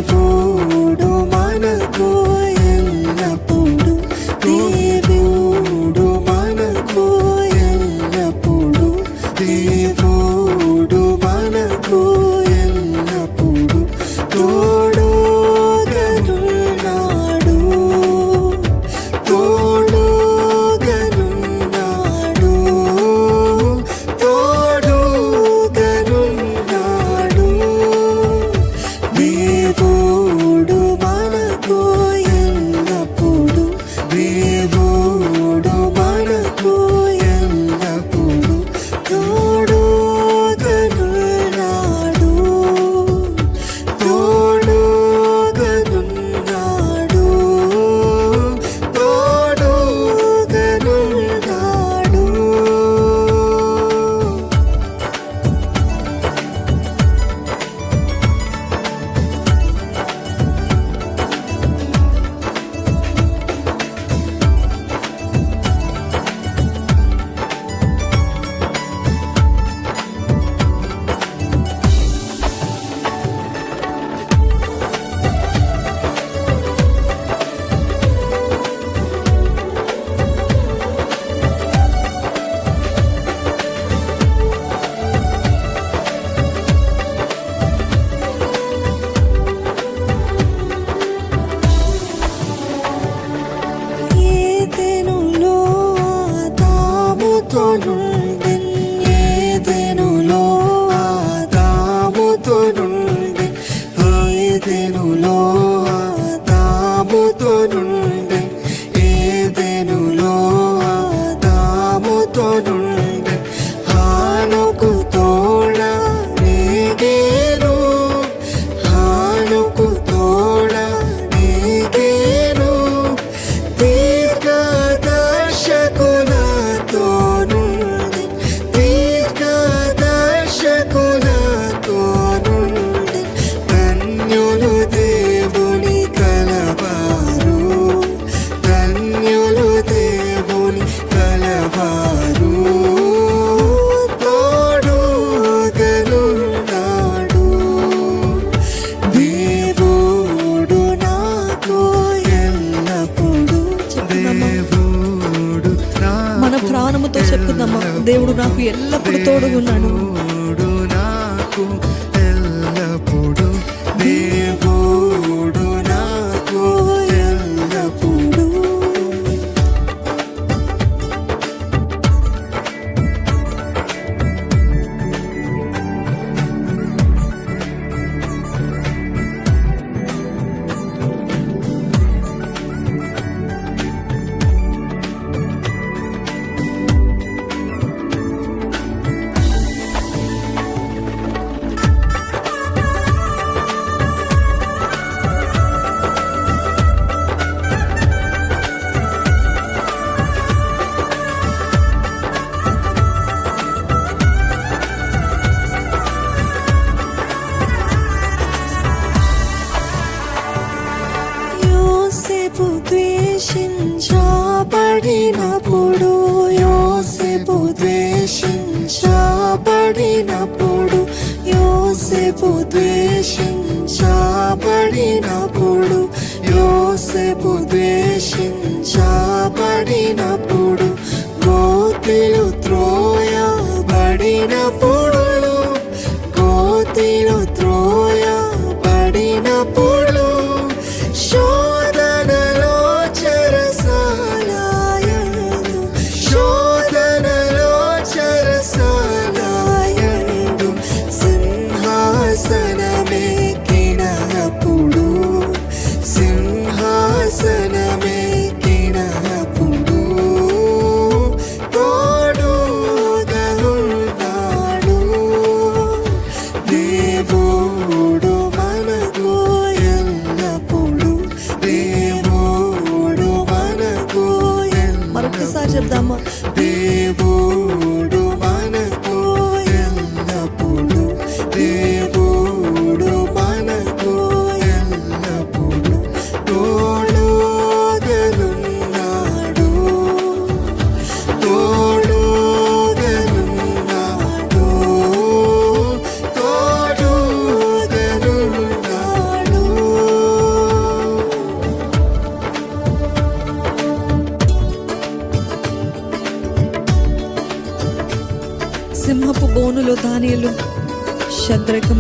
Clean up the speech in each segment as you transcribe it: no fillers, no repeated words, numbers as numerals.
దేవుడు మనకు ఎల్లప్పుడు, దేవుడు మనకు ఎల్లప్పుడు, దేవుడు మనకు ఎల్లప్పుడు తోడుగనున్నాడు, తోడుగనున్నాడు, తోడుగనున్నాడు. దేవుడు మనకు ఎల్లప్పుడు, దేవుడు మనకు ఎల్లప్పుడు తోడుగనున్నాడు, తోడుగనున్నాడు, తోడుగనున్నాడు. ఏదెనులో ఆదాముతో నుండెన్, ఏదెనులో ఆదాముతో నుండెన్, ఏదెనులో ఆదాముతో నుండెన్, ఏదెనులో ఆదాముతో నుండెన్. హానుకు తోడా నీగేను, హానుకు తోడా నీగేను. దీర్ఘదర్శకులతో నుండి, దీర్ఘదర్శకులతో నుండి. ధన్యులు దేవుని కలవారు, ధన్యులు దేవుని కలవారు. తోడుగనున్నాడు, దేవుడు నాకు ఎల్లప్పుడు. దేవుడు మన ప్రాణముతో చెప్పుకుందామా, దేవుడు నాకు ఎల్లప్పుడు తోడుగున్నాడు. దేవుడు నాకు ఎల్లప్పుడు, దేవుడు నాకు ఎల్లప్పుడు. యోసేపు ద్వేషించబడినప్పుడు, యోసేపు ద్వేషించబడినప్పుడు, యోసేపు ద్వేషించబడినప్పుడు, యోసేపు ద్వేషించబడినప్పుడు. గోతిలో త్రోయబడినప్పుడు, గోతిలో త్రోయబడినప్పుడు. శోధనలో చెరసాలయందు, శోధనలో చెరసాలయందు. సింహాసనమెక్కినప్పుడు, సింహాసనమెక్కినప్పుడు తోడుగనున్నాడు. దేవుడు మనకు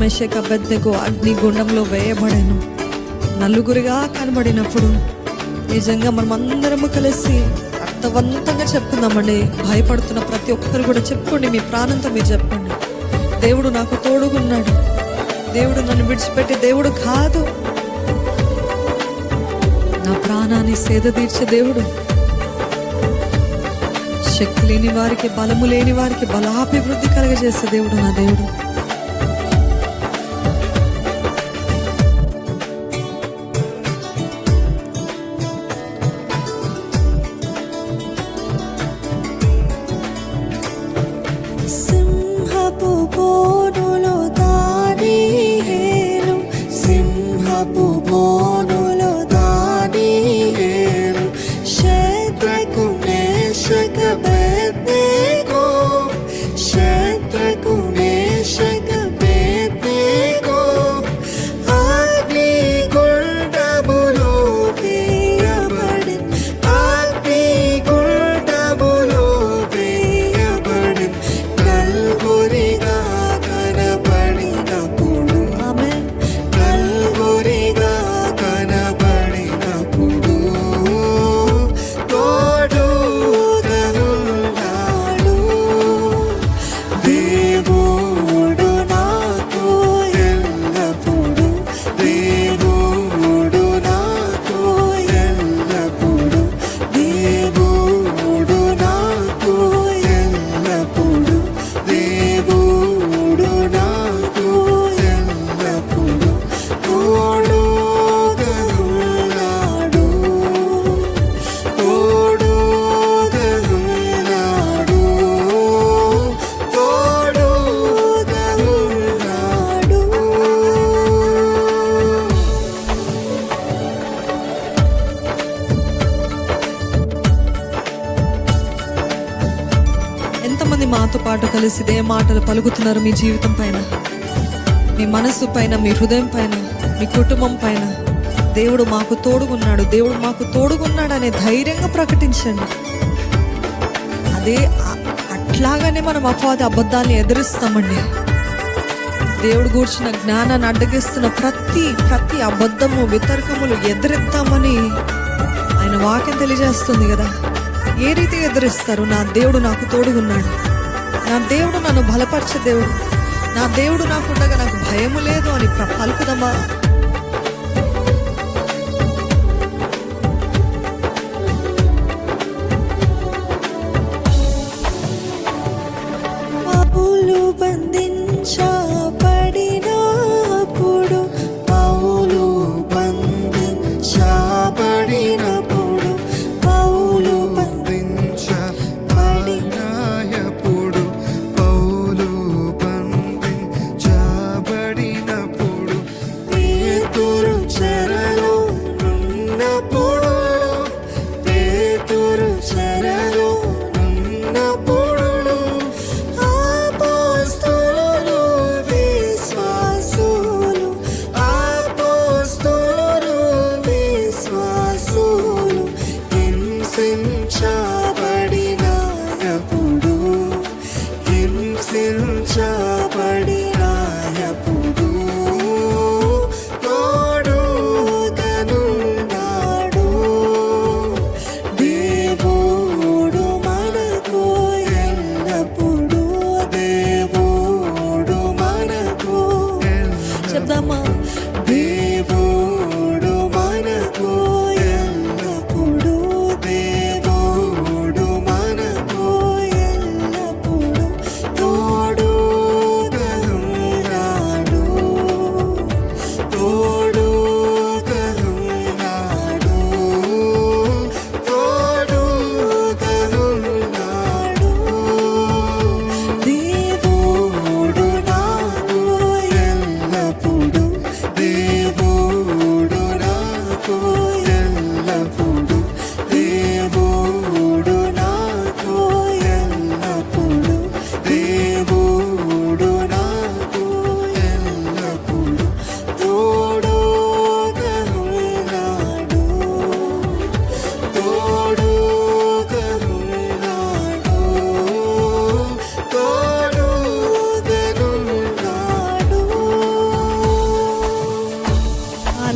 మెషక్ అబెద్నెగో అగ్ని గుండంలో వేయబడెను. నలుగురిగా కనబడినప్పుడు నిజంగా మనం అందరము కలిసి అర్థవంతంగా చెప్పుకుందామండి. భయపడుతున్న ప్రతి ఒక్కరు కూడా చెప్పుకోండి, మీ ప్రాణంతో మీరు చెప్పండి, దేవుడు నాకు తోడుగున్నాడు, దేవుడు నన్ను విడిచిపెట్టే దేవుడు కాదు, నా ప్రాణాన్ని సేద తీర్చే దేవుడు, శక్తి లేని వారికి, బలము లేని వారికి బలాభివృద్ధి కలగజేసే దేవుడు నా దేవుడు. సింహపు బోనులో దానియేలు, సింహపు బోనులో దానియేలు, షద్రకు మేషక అబేద్నెగో, షద్రకు మేషక అబేద్నెగో, అగ్ని గుండములో వేయబడిన, అగ్ని గుండములో వేయబడిన, నలుగురిగా కనబడినప్పుడు, ఆమేన్, నలుగురిగా కనబడినప్పుడు తోడుగా ఉన్నాడు దేవుడు నాకు ఎల్లప్పుడు, దేవుడు నాకు ఎల్లప్పుడు, దేవుడు నాకు ఎల్లప్పుడు, దేవుడు నాకు ఎల్లప్పుడు తోడుగా ఉన్నాడు, తోడుగా ఉన్నాడు, తోడుగా ఉన్నాడు. ఎంతమంది మాతో పాటు కలిసి ఇదే మాటలు పలుకుతున్నారు? మీ జీవితం పైన, మీ మనసు పైన, మీ హృదయం పైన, మీ కుటుంబం పైన దేవుడు మాకు తోడుగున్నాడు, దేవుడు మాకు తోడుగున్నాడు అనే ధైర్యంగా ప్రకటించండి. అదే అట్లాగానే మనం అపవాది అబద్ధాన్ని ఎదురిస్తామండి. దేవుడు గూర్చిన జ్ఞానాన్ని అడ్డగిస్తున్న ప్రతి అబద్ధము, వితర్కములు ఎదురెత్తామని ఆయన వాక్యం తెలియజేస్తుంది కదా. ఏ రీతి ఎదురిస్తారు? నా దేవుడు నాకు తోడుగున్నాడు, నా దేవుడు నన్ను బలపరిచే దేవుడు, నా దేవుడు నాకుండగా నాకు భయము లేదు అని పలుకుదమ్మా. పౌలు బంధించబడినప్పుడు, పౌలు బంధించబడినప్పుడు, పౌలు బంధించబడినప్పుడు, పౌలు బంధించబడినప్పుడు,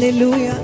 హల్లెలూయా.